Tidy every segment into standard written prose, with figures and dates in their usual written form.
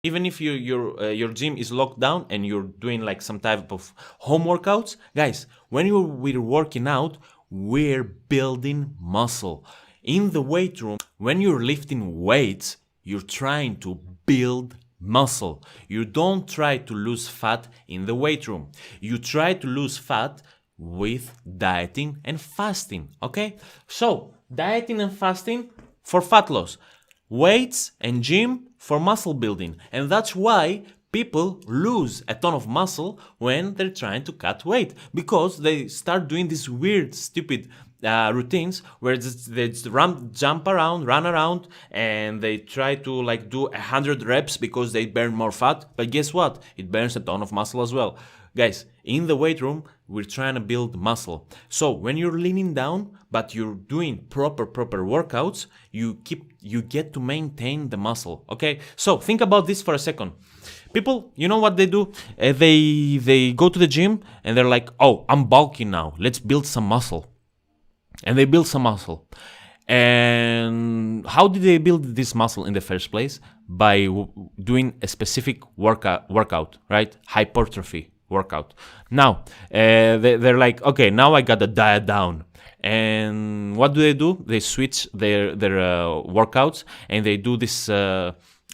Even if your gym is locked down and you're doing like some type of home workouts, guys, when we're working out, we're building muscle. In the weight room, when you're lifting weights, you're trying to build muscle. You don't try to lose fat in the weight room. You try to lose fat with dieting and fasting, okay? So, dieting and fasting for fat loss, weights and gym for muscle building. And that's why people lose a ton of muscle when they're trying to cut weight, because they start doing these weird, stupid routines where they just jump around, run around, and they try to like do 100 reps because they burn more fat. But guess what? It burns a ton of muscle as well. Guys, in the weight room, we're trying to build muscle. So when you're leaning down, but you're doing proper workouts, you get to maintain the muscle. Okay? So think about this for a second. People, you know what they do? They go to the gym and they're like, oh, I'm bulking now. Let's build some muscle. And they build some muscle. And how did they build this muscle in the first place? By doing a specific workout, right? Hypertrophy workout. Now, they're like, okay, now I got the diet down. And what do? They switch their workouts and they do this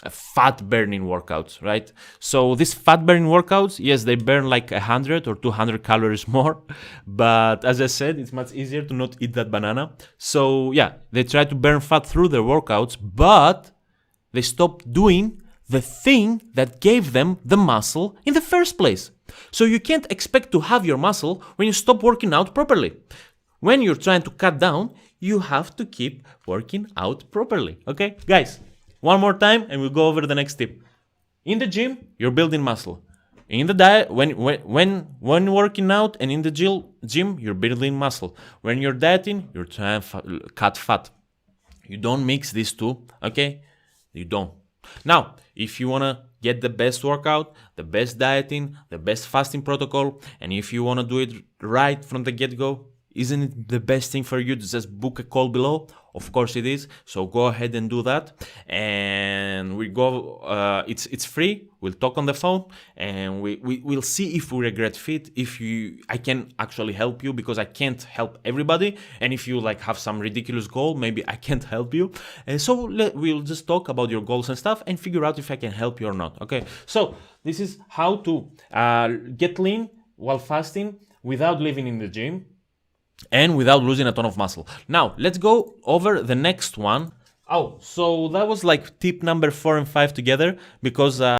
fat burning workouts, right? So these fat burning workouts, yes, they burn like 100 or 200 calories more, but as I said, it's much easier to not eat that banana. So yeah, they try to burn fat through their workouts, but they stop doing the thing that gave them the muscle in the first place. So you can't expect to have your muscle when you stop working out properly. When you're trying to cut down, you have to keep working out properly, okay? Guys, one more time and we'll go over the next tip. In the gym, you're building muscle. In the diet, when working out and in the gym, you're building muscle. When you're dieting, you're trying to cut fat. You don't mix these two, okay? You don't. Now, if you want to get the best workout, the best dieting, the best fasting protocol, and if you want to do it right from the get-go, isn't it the best thing for you to just book a call below? Of course it is. So go ahead and do that. And we go. It's free. We'll talk on the phone, and we'll see if we're a great fit. I can actually help you, because I can't help everybody. And if you like have some ridiculous goal, maybe I can't help you. And so we'll just talk about your goals and stuff and figure out if I can help you or not. Okay. So this is how to get lean while fasting without living in the gym and without losing a ton of muscle. Now, let's go over the next one. Oh, so that was like tip number 4 and 5 together, because